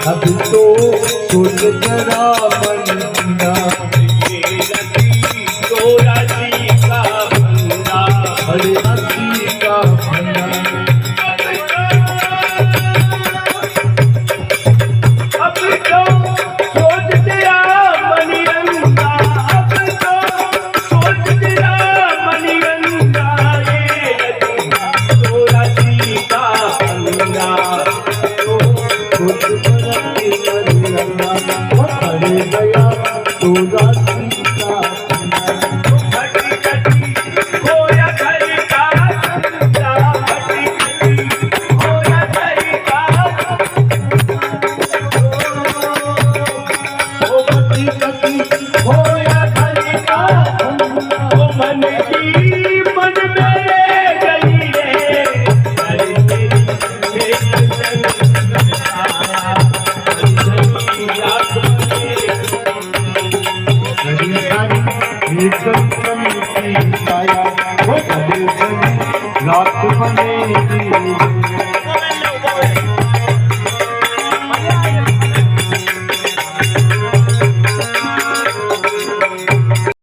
अब तो सोच जरा बंदा तो राशि का बंदा हरे राशि का बंदा अब तो सोच दिया मनिरंगा अब तो सोच दिया मनिरंगा ये तो राशि का बंदा हरे गया तो राशि का हटी कटी होया घर का बंदा हटी कटी होया घर का ओ बटी कटी होया घर का ओ मन की मन में गई रे हरे तेरी रात बनेगी।